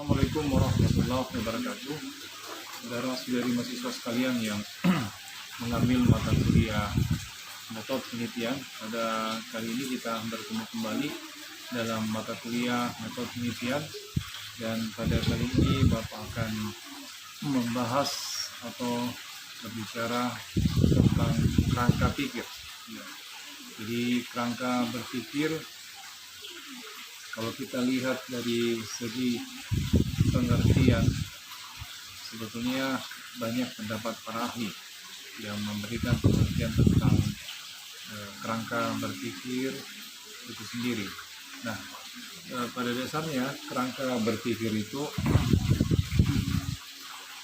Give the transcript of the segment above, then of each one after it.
Assalamualaikum warahmatullahi wabarakatuh. Saudara-saudari mahasiswa sekalian yang mengambil mata kuliah metode penelitian, pada kali ini kita bertemu kembali dalam mata kuliah metode penelitian, dan pada kali ini Bapak akan membahas atau berbicara tentang kerangka pikir. Jadi kerangka berpikir, kalau kita lihat dari segi pengertian, sebetulnya banyak pendapat para ahli yang memberikan pengertian tentang kerangka berpikir itu sendiri. Nah, pada dasarnya kerangka berpikir itu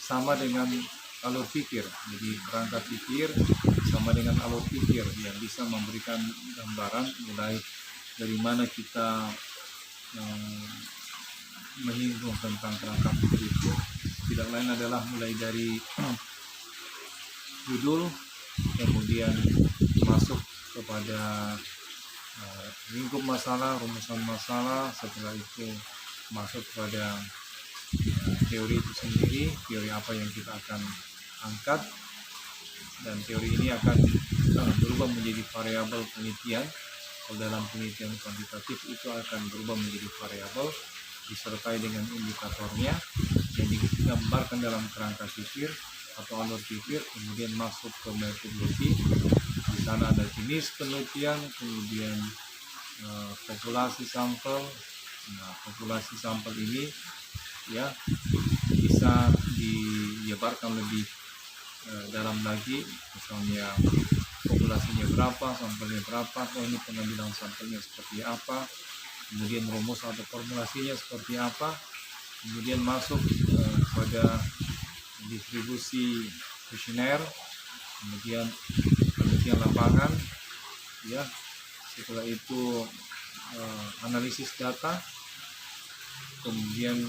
sama dengan alur pikir. Jadi kerangka pikir sama dengan alur pikir yang bisa memberikan gambaran mulai dari mana kita menyinggung tentang kerangka pikir itu. Tidak lain adalah mulai dari judul, kemudian masuk kepada lingkup masalah, rumusan masalah, setelah itu masuk pada teori itu sendiri, teori apa yang kita akan angkat, dan teori ini akan berubah menjadi variabel penelitian. Kalau dalam penelitian kuantitatif itu akan berubah menjadi variabel disertai dengan indikatornya yang digambarkan dalam kerangka pikir atau alur pikir, kemudian masuk ke metodologi. Di sana ada jenis penelitian, kemudian populasi sampel. Nah, populasi sampel ini ya bisa dijabarkan lebih dalam lagi, misalnya populasinya berapa, sampelnya berapa, ini pengambilan sampelnya seperti apa, kemudian rumus atau formulasinya seperti apa, kemudian masuk pada distribusi kuesioner, kemudian penelitian lapangan, ya. Setelah itu analisis data, kemudian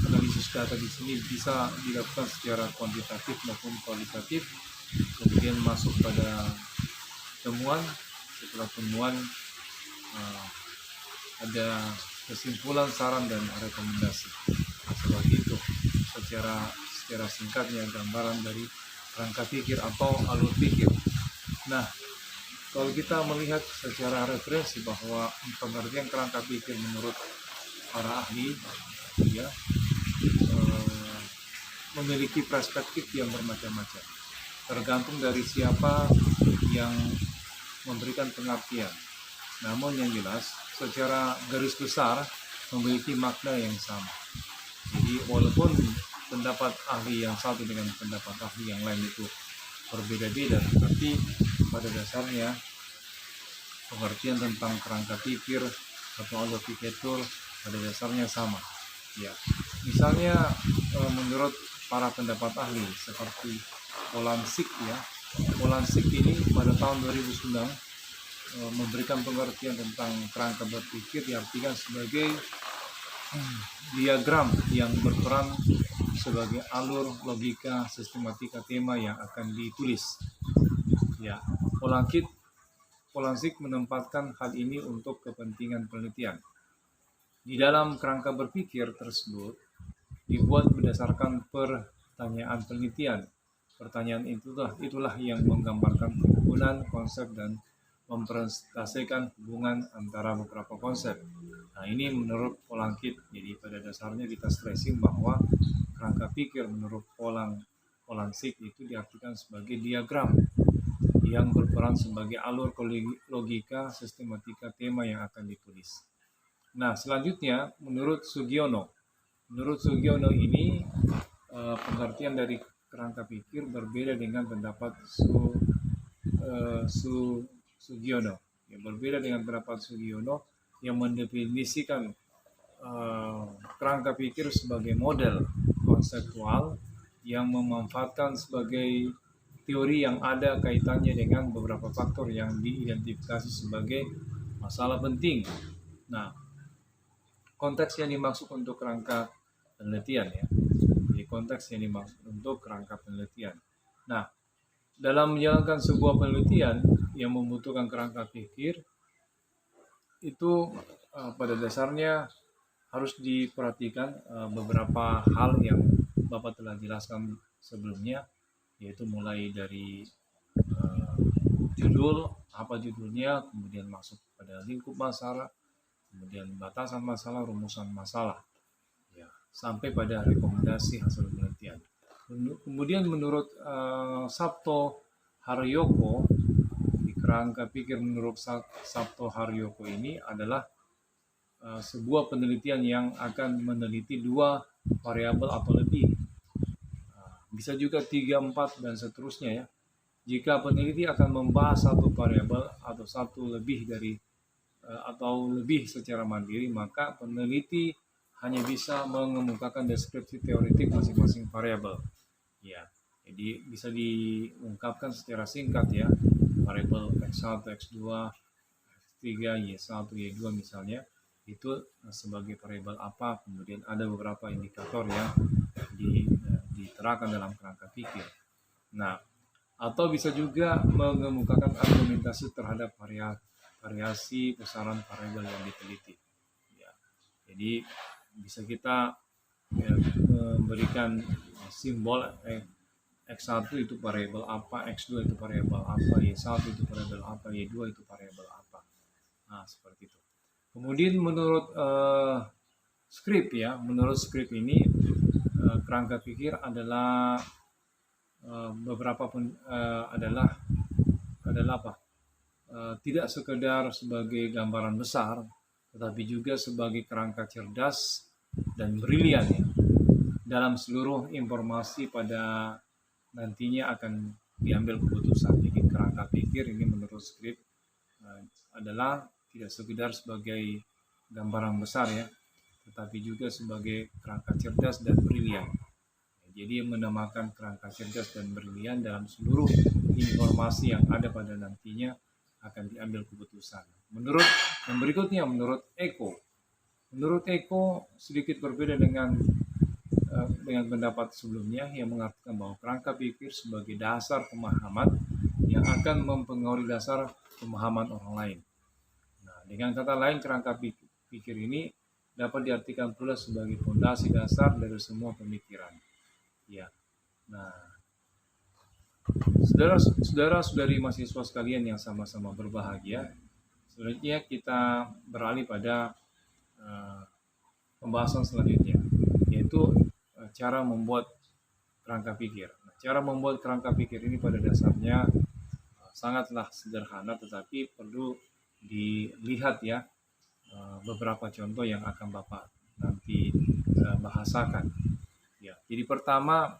analisis data di sini bisa dilakukan secara kuantitatif maupun kualitatif. Kemudian masuk pada temuan. Setelah temuan ada kesimpulan, saran, dan rekomendasi. Nah, setelah itu secara singkatnya gambaran dari kerangka pikir atau alur pikir. Nah, kalau kita melihat secara referensi bahwa pengertian kerangka pikir menurut para ahli ya memiliki perspektif yang bermacam-macam, tergantung dari siapa yang memberikan pengertian. Namun yang jelas secara garis besar memiliki makna yang sama. Jadi walaupun pendapat ahli yang satu dengan pendapat ahli yang lain itu berbeda-beda, tapi pada dasarnya pengertian tentang kerangka pikir atau alur pikir pada dasarnya sama. Ya, misalnya menurut para pendapat ahli seperti Polansky ya, Polansky ini pada tahun 2009 memberikan pengertian tentang kerangka berpikir diartikan sebagai diagram yang berperan sebagai alur logika sistematika tema yang akan ditulis. Ya, Polansky menempatkan hal ini untuk kepentingan penelitian. Di dalam kerangka berpikir tersebut dibuat berdasarkan pertanyaan penelitian. Pertanyaan itulah yang menggambarkan penggunaan konsep dan mempresentasikan hubungan antara beberapa konsep. Nah, ini menurut Polansky. Jadi pada dasarnya kita stressing bahwa kerangka pikir menurut Polansky itu diartikan sebagai diagram yang berperan sebagai alur logika sistematika tema yang akan ditulis. Nah, selanjutnya menurut Sugiono. Menurut Sugiono ini pengertian dari kerangka pikir berbeda dengan pendapat Sugiono. Ya, berbeda dengan pendapat Sugiono yang mendefinisikan kerangka pikir sebagai model konseptual yang memanfaatkan sebagai teori yang ada kaitannya dengan beberapa faktor yang diidentifikasi sebagai masalah penting. Nah, konteks yang dimaksud untuk kerangka penelitian ya. Jadi konteks yang dimaksud untuk kerangka penelitian. Nah, dalam menjalankan sebuah penelitian yang membutuhkan kerangka pikir itu pada dasarnya harus diperhatikan beberapa hal yang Bapak telah jelaskan sebelumnya, yaitu mulai dari judul, apa judulnya, kemudian masuk pada lingkup masalah, kemudian batasan masalah, rumusan masalah, ya, sampai pada rekomendasi hasil penelitian. Kemudian menurut Sabto Haryoko, di kerangka pikir menurut Sabto Haryoko ini adalah sebuah penelitian yang akan meneliti dua variabel atau lebih, bisa juga 3, 4, dan seterusnya ya. Jika peneliti akan membahas satu variabel atau satu lebih dari atau lebih secara mandiri, maka peneliti hanya bisa mengemukakan deskripsi teoretik masing-masing variabel. Ya, jadi bisa diungkapkan secara singkat ya, variabel X1, X2, X3, Y1, Y2 misalnya, itu sebagai variabel apa, kemudian ada beberapa indikator yang diterapkan dalam kerangka pikir. Nah, atau bisa juga mengemukakan argumentasi terhadap variasi besaran variabel yang diteliti. Ya, jadi bisa kita memberikan simbol X1 itu variabel apa, X2 itu variabel apa, Y1 itu variabel apa, Y2 itu variabel apa. Nah, seperti itu. Kemudian menurut skrip ya, menurut skrip ini kerangka pikir adalah adalah apa? Tidak sekedar sebagai gambaran besar, tetapi juga sebagai kerangka cerdas dan brilian ya, dalam seluruh informasi pada nantinya akan diambil keputusan. Jadi kerangka pikir ini menurut skrip adalah tidak sekedar sebagai gambaran besar ya, tetapi juga sebagai kerangka cerdas dan brilian. Jadi menamakan kerangka cerdas dan brilian dalam seluruh informasi yang ada pada nantinya akan diambil keputusan. Menurut yang berikutnya, menurut Eko. Menurut Eko sedikit berbeda dengan pendapat sebelumnya yang mengatakan bahwa kerangka pikir sebagai dasar pemahaman yang akan mempengaruhi dasar pemahaman orang lain. Nah, dengan kata lain, kerangka pikir ini dapat diartikan pula sebagai fondasi dasar dari semua pemikiran. Ya, nah, saudara-saudari mahasiswa sekalian yang sama-sama berbahagia, selanjutnya kita beralih pada pembahasan selanjutnya, yaitu cara membuat kerangka pikir. Nah, cara membuat kerangka pikir ini pada dasarnya sangatlah sederhana, tetapi perlu dilihat ya beberapa contoh yang akan Bapak nanti bahasakan. Ya, jadi pertama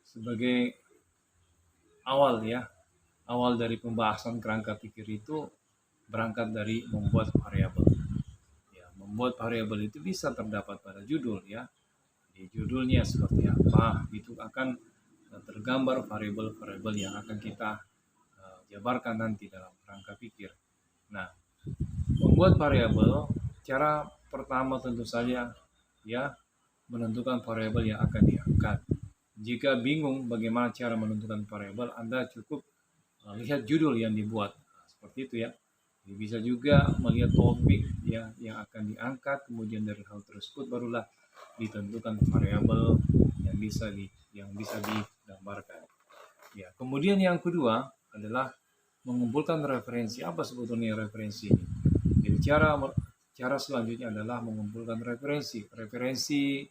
sebagai awal ya, awal dari pembahasan kerangka pikir itu berangkat dari membuat variabel. Ya, membuat variabel itu bisa terdapat pada judul ya. Di judulnya seperti apa, itu akan tergambar variabel-variabel yang akan kita jabarkan nanti dalam kerangka pikir. Nah, membuat variabel, cara pertama tentu saja ya menentukan variabel yang akan diangkat. Jika bingung bagaimana cara menentukan variabel, Anda cukup lihat judul yang dibuat. Nah, seperti itu ya. Jadi bisa juga melihat topik ya yang akan diangkat, kemudian dari hal tersebut barulah ditentukan variabel yang bisa digambarkan. Ya, kemudian yang kedua adalah mengumpulkan referensi. Apa sebetulnya referensi ini? Jadi cara selanjutnya adalah mengumpulkan referensi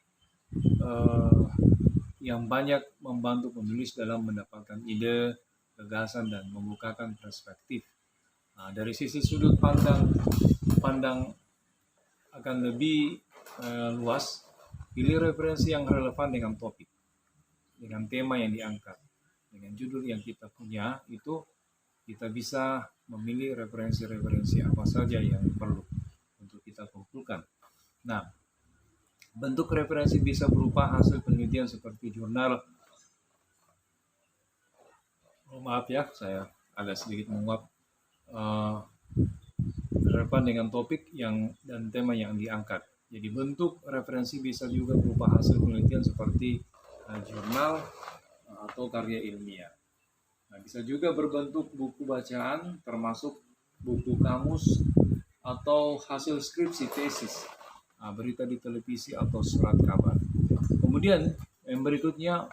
yang banyak membantu penulis dalam mendapatkan ide, gagasan, dan membukakan perspektif. Nah, dari sisi sudut pandang akan lebih luas, pilih referensi yang relevan dengan topik, dengan tema yang diangkat, dengan judul yang kita punya. Itu kita bisa memilih referensi-referensi apa saja yang perlu untuk kita kumpulkan. Nah, bentuk referensi bisa berupa hasil penelitian seperti jurnal. Maaf ya, saya agak sedikit menguap. Relevan dengan topik dan tema yang diangkat. Jadi bentuk referensi bisa juga berupa hasil penelitian seperti jurnal atau karya ilmiah. Nah, bisa juga berbentuk buku bacaan, termasuk buku kamus, atau hasil skripsi tesis, berita di televisi atau surat kabar. Kemudian yang berikutnya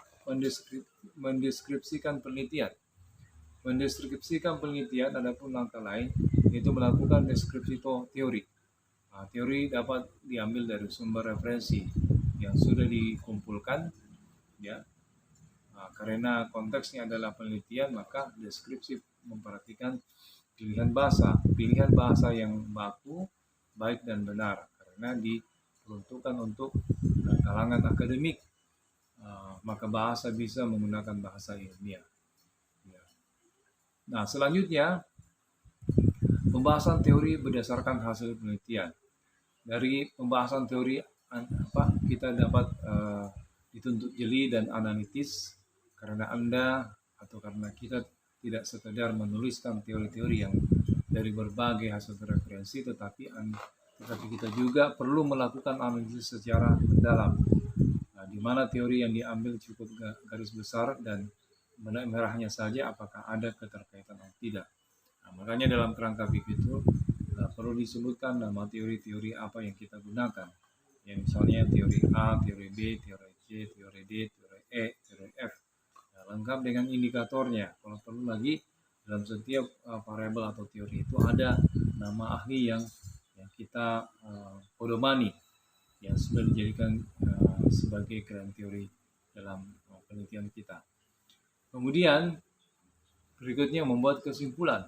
mendeskripsikan penelitian. Mendeskripsikan penelitian adapun langkah lain yaitu melakukan deskripsi teori. Teori dapat diambil dari sumber referensi yang sudah dikumpulkan, ya. Karena konteksnya adalah penelitian, maka deskripsi memperhatikan pilihan bahasa yang baku, baik dan benar, karena diperuntukkan untuk kalangan akademik. Maka bahasa bisa menggunakan bahasa ilmiah. Ya. Nah, selanjutnya pembahasan teori berdasarkan hasil penelitian. Dari pembahasan teori kita dapat dituntut jeli dan analitis, karena karena kita tidak sekedar menuliskan teori-teori yang dari berbagai hasil referensi, tetapi kita juga perlu melakukan analisis secara mendalam, di mana teori yang diambil cukup garis besar dan benang merahnya saja apakah ada keterkaitan atau tidak. Makanya dalam kerangka PIK itu perlu disebutkan nama teori-teori apa yang kita gunakan. Ya, misalnya teori A, teori B, teori C, teori D, teori E, teori F. Lengkap dengan indikatornya. Kalau perlu lagi, dalam setiap variabel atau teori itu ada nama ahli yang kita pedomani, yang sudah dijadikan sebagai kerangka teori dalam penelitian kita. Kemudian berikutnya membuat kesimpulan.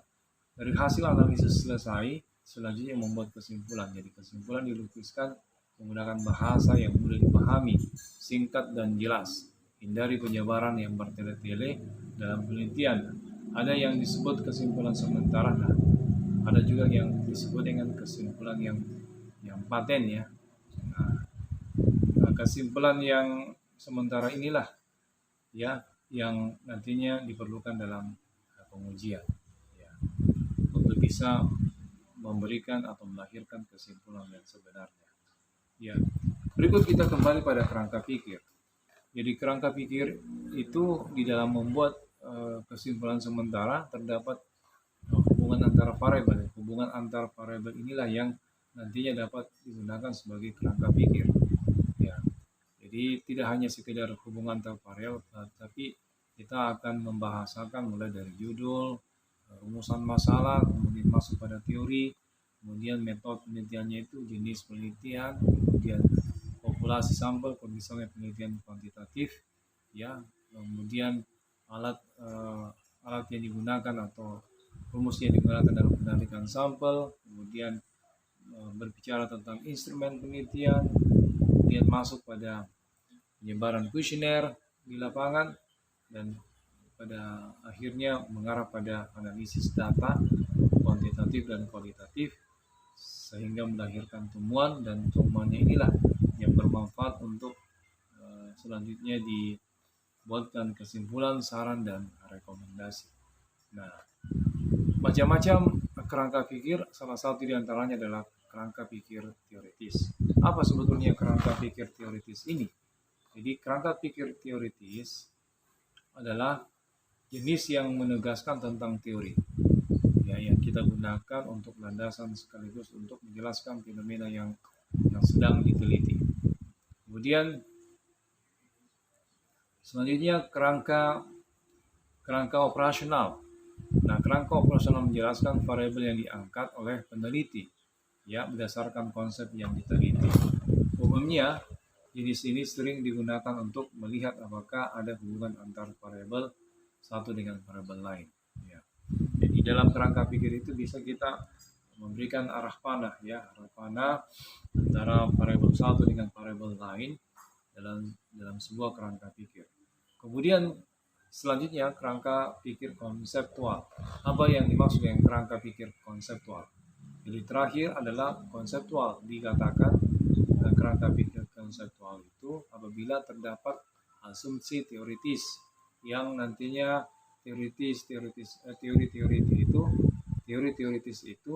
Dari hasil analisis selesai, selanjutnya membuat kesimpulan. Jadi kesimpulan dilukiskan menggunakan bahasa yang mudah dipahami, singkat dan jelas. Hindari penyebaran yang bertele-tele dalam penelitian. Ada yang disebut kesimpulan sementara, ada juga yang disebut dengan kesimpulan yang paten, ya. Nah, kesimpulan yang sementara inilah ya yang nantinya diperlukan dalam pengujian, ya, untuk bisa memberikan atau melahirkan kesimpulan yang sebenarnya. Ya, berikut kita kembali pada kerangka pikir. Jadi kerangka pikir itu di dalam membuat kesimpulan sementara terdapat hubungan antar variabel. Hubungan antar variabel inilah yang nantinya dapat digunakan sebagai kerangka pikir. Ya, jadi tidak hanya sekedar hubungan antar variabel, tapi kita akan membahasakan mulai dari judul, rumusan masalah, kemudian masuk pada teori, kemudian metode penelitiannya itu jenis penelitian, kemudian populasi sampel, misalnya penelitian kuantitatif, ya, kemudian alat yang digunakan atau rumus yang digunakan dalam penelitian sampel, kemudian berbicara tentang instrumen penelitian, kemudian masuk pada penyebaran kuesioner di lapangan, dan pada akhirnya mengarah pada analisis data kuantitatif dan kualitatif sehingga melahirkan temuan, dan temuannya inilah yang bermanfaat untuk selanjutnya dibuatkan kesimpulan, saran, dan rekomendasi. Nah, macam-macam kerangka pikir, salah satu diantaranya adalah kerangka pikir teoritis. Apa sebetulnya kerangka pikir teoritis ini? Jadi kerangka pikir teoritis adalah jenis yang menegaskan tentang teori, ya, yang kita gunakan untuk landasan sekaligus untuk menjelaskan fenomena yang sedang diteliti. Kemudian selanjutnya kerangka operasional. Nah, kerangka operasional menjelaskan variabel yang diangkat oleh peneliti, ya, berdasarkan konsep yang diteliti. Umumnya jenis ini sering digunakan untuk melihat apakah ada hubungan antar variabel satu dengan variabel lain. Ya. Jadi dalam kerangka pikir itu bisa kita memberikan arah panah, ya, arah panah antara variabel satu dengan variabel lain dalam sebuah kerangka pikir. Kemudian selanjutnya kerangka pikir konseptual. Apa yang dimaksud dengan kerangka pikir konseptual? Jadi terakhir adalah konseptual. Dikatakan kerangka pikir konseptual itu apabila terdapat asumsi teoritis yang nantinya teori teoritis itu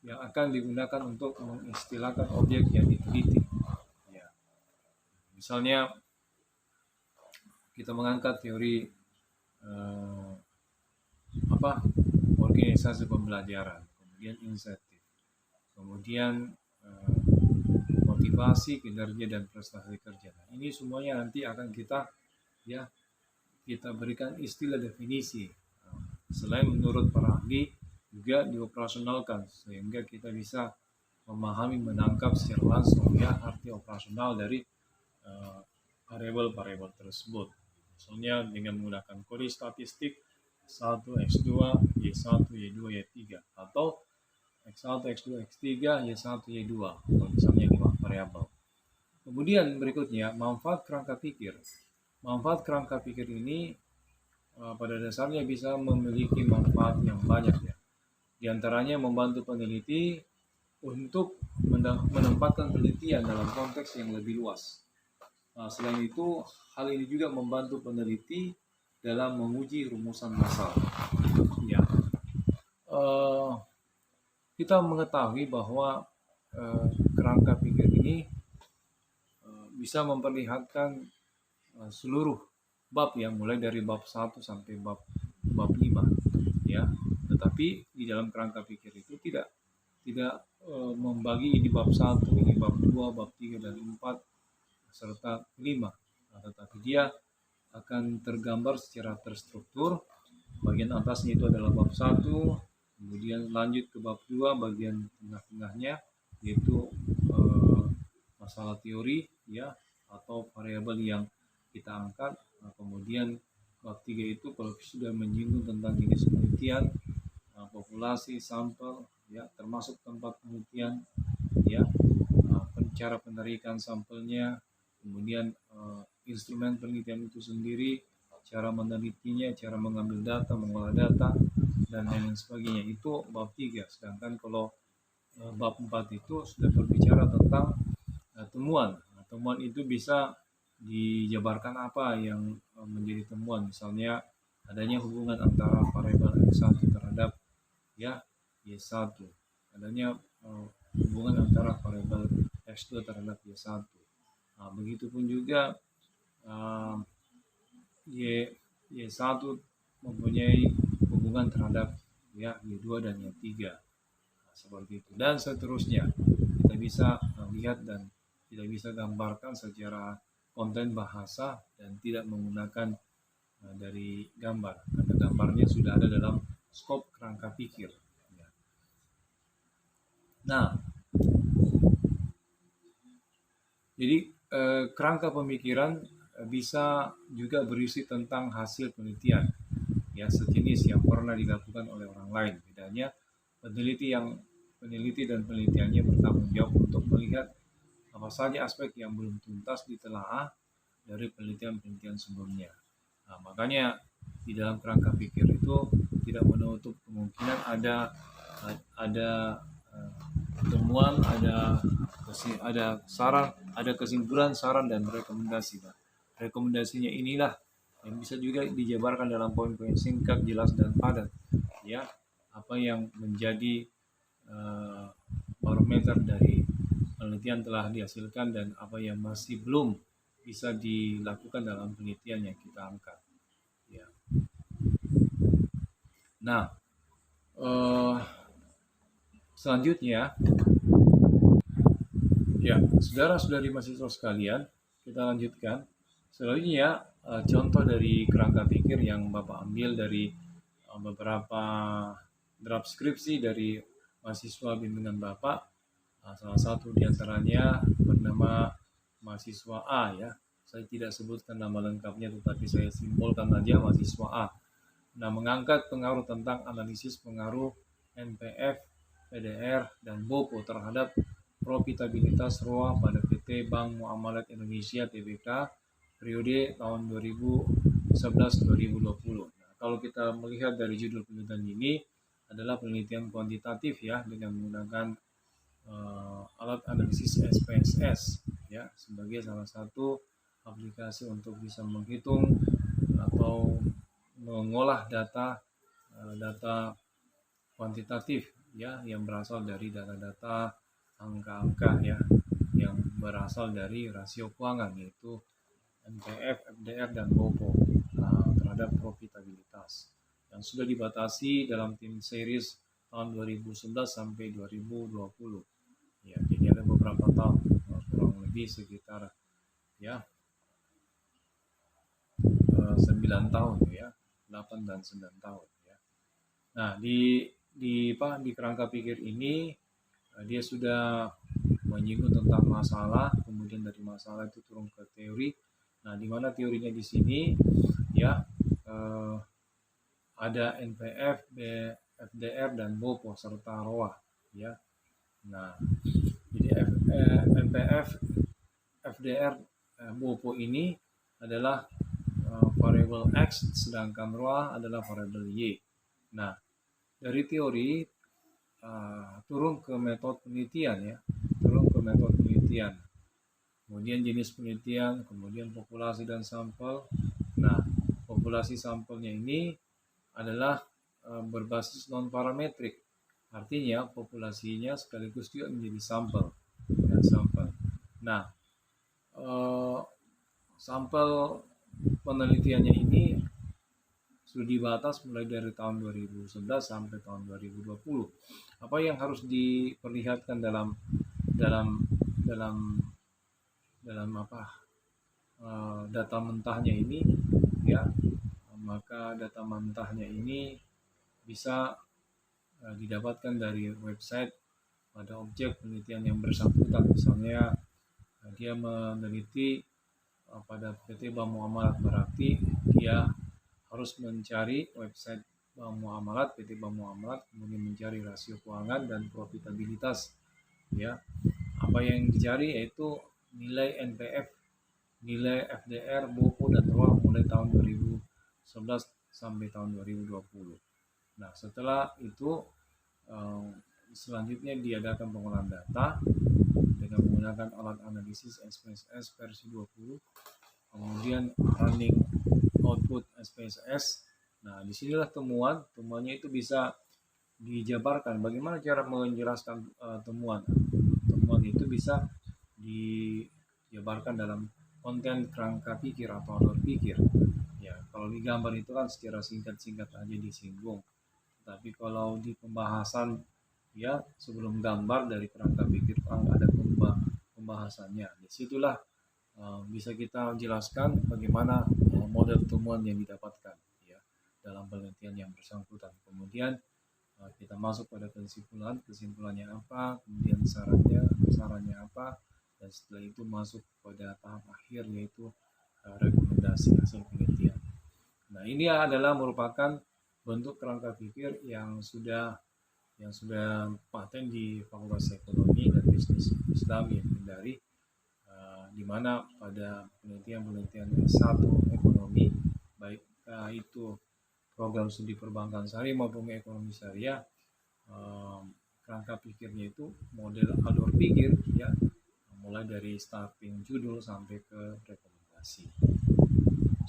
yang akan digunakan untuk mengistilahkan objek yang diteliti. Ya. Misalnya kita mengangkat teori organisasi pembelajaran, kemudian insentif. kemudian motivasi, kinerja dan prestasi kerja. Nah, ini semuanya nanti akan kita berikan istilah definisi. Selain menurut para ahli juga dioperasionalkan sehingga kita bisa memahami, menangkap secara langsung arti operasional dari variabel-variabel tersebut. Misalnya dengan menggunakan kode statistik X1, X2, Y1, Y2, Y3 atau X1, X2, X3, Y1, Y2 atau misalnya 5 variabel. Kemudian berikutnya manfaat kerangka pikir. Manfaat kerangka pikir ini pada dasarnya bisa memiliki manfaat yang banyak ya. Di antaranya membantu peneliti untuk menempatkan penelitian dalam konteks yang lebih luas. Selain itu, hal ini juga membantu peneliti dalam menguji rumusan masalah. Ya, kita mengetahui bahwa kerangka pikir ini bisa memperlihatkan seluruh bab yang mulai dari bab 1 sampai bab 5 ya. Tetapi di dalam kerangka pikir itu tidak membagi ini bab 1, ini bab 2, bab 3 dan 4 serta 5. Tetapi dia akan tergambar secara terstruktur. Bagian atasnya itu adalah bab 1, kemudian lanjut ke bab 2 bagian tengah-tengahnya yaitu masalah teori ya atau variabel yang kita angkat. Kemudian bab 3 itu kalau sudah menyinggung tentang jenis penelitian, populasi, sampel ya termasuk tempat penelitian ya, cara penarikan sampelnya, kemudian instrumen penelitian itu sendiri, cara menelitinya, cara mengambil data, mengolah data dan lain sebagainya, itu bab 3. Sedangkan kalau bab 4 itu sudah berbicara tentang temuan. Temuan itu bisa dijabarkan apa yang menjadi temuan, misalnya adanya hubungan antara variabel X1 terhadap Y1, adanya hubungan antara variabel X2 terhadap Y1. Begitupun juga Y1 mempunyai hubungan terhadap Y2 dan Y3. Seperti itu dan seterusnya. Kita bisa lihat dan kita bisa gambarkan secara konten bahasa dan tidak menggunakan dari gambar karena gambarnya sudah ada dalam skop kerangka pikir. Nah, jadi kerangka pemikiran bisa juga berisi tentang hasil penelitian ya sejenis yang pernah dilakukan oleh orang lain. Bedanya peneliti dan penelitiannya bertanggung jawab untuk melihat apa saja aspek yang belum tuntas ditelaah dari penelitian-penelitian sebelumnya. Makanya di dalam kerangka pikir itu tidak menutup kemungkinan ada temuan, ada saran, ada kesimpulan, saran dan rekomendasi. Rekomendasinya inilah yang bisa juga dijabarkan dalam poin-poin singkat, jelas dan padat. Ya, apa yang menjadi barometer dari penelitian telah dihasilkan dan apa yang masih belum bisa dilakukan dalam penelitian yang kita angkat. Ya. Nah, selanjutnya, ya, saudara-saudari mahasiswa sekalian, kita lanjutkan. Selanjutnya, contoh dari kerangka pikir yang Bapak ambil dari beberapa draft skripsi dari mahasiswa bimbingan Bapak. Salah satu diantaranya bernama mahasiswa A ya. Saya tidak sebutkan nama lengkapnya, tetapi saya simbolkan saja mahasiswa A. Nah, mengangkat pengaruh tentang analisis pengaruh NPF, PDR, dan BOPO terhadap profitabilitas ROA pada PT Bank Muamalat Indonesia Tbk periode tahun 2011-2020. Nah, kalau kita melihat dari judul penelitian ini adalah penelitian kuantitatif ya dengan menggunakan alat analisis SPSS ya sebagai salah satu aplikasi untuk bisa menghitung atau mengolah data kuantitatif ya yang berasal dari data-data angka-angka ya yang berasal dari rasio keuangan yaitu NPF, FDR dan BOPO terhadap profitabilitas yang sudah dibatasi dalam tim series tahun 2011 sampai 2020. Ya, jadi ada beberapa tahun, kurang lebih sekitar ya 9 tahun ya, 8 dan 9 tahun ya. Nah, di kerangka pikir ini dia sudah menyinggung tentang masalah, kemudian dari masalah itu turun ke teori. Nah, di mana teorinya di sini ya ada NPF, FDR dan BOPO serta ROA ya. Nah, jadi NPF, FDR, BOPO ini adalah variabel X, sedangkan ROA adalah variabel Y. Nah, dari teori turun ke metode penelitian ya, kemudian jenis penelitian, kemudian populasi dan sampel. Nah, populasi sampelnya ini adalah berbasis non parametrik, artinya populasinya sekaligus juga menjadi sampel. Nah, sampel penelitiannya ini sudah dibatas mulai dari tahun 2011 sampai tahun 2020. Apa yang harus diperlihatkan dalam data mentahnya ini ya, maka data mentahnya ini bisa didapatkan dari website pada objek penelitian yang bersangkutan. Misalnya dia meneliti pada PT Bank Muamalat, berarti dia harus mencari website Bank Muamalat, PT Bank Muamalat, kemudian mencari rasio keuangan dan profitabilitas ya. Apa yang dicari yaitu nilai NPF, nilai FDR, BOPO dan ROA mulai tahun 2011 sampai tahun 2020. Nah, setelah itu selanjutnya diadakan pengolahan data dengan menggunakan alat analisis SPSS versi 20, kemudian running output SPSS. Nah, disinilah temuannya itu bisa dijabarkan. Bagaimana cara menjelaskan temuan itu bisa dijabarkan dalam konten kerangka pikir atau alur pikir. Ya, kalau di gambar itu kan secara singkat-singkat aja disinggung. Tapi kalau di pembahasan ya sebelum gambar dari kerangka pikir kan ada pembahasannya. Disitulah bisa kita jelaskan bagaimana model temuan yang didapatkan ya dalam penelitian yang bersangkutan. Kemudian kita masuk pada kesimpulannya apa, kemudian sarannya apa, dan setelah itu masuk pada tahap akhir yaitu rekomendasi hasil penelitian. Nah, ini adalah merupakan bentuk kerangka pikir yang sudah paten di Fakultas Ekonomi dan Bisnis Islam yang dari di mana pada penelitian S1 ekonomi, baik itu program studi perbankan syariah maupun ekonomi syariah, kerangka pikirnya itu model alur pikir ya, mulai dari starting judul sampai ke rekomendasi.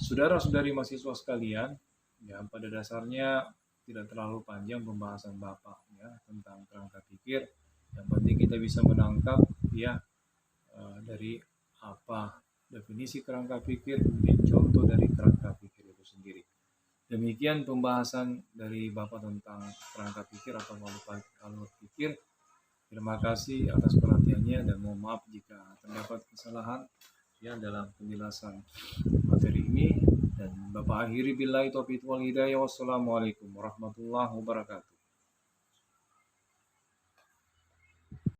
Saudara-saudari mahasiswa sekalian, ya pada dasarnya tidak terlalu panjang pembahasan Bapak ya tentang kerangka pikir. Yang penting kita bisa menangkap ya dari apa definisi kerangka pikir, kemudian contoh dari kerangka pikir itu sendiri. Demikian pembahasan dari Bapak tentang kerangka pikir atau alur pikir. Terima kasih atas perhatiannya dan mohon maaf jika terdapat kesalahan ya dalam penjelasan materi ini, dan Bapak akhiri billahi taufiq wal hidayah. Wassalamualaikum warahmatullahi wabarakatuh.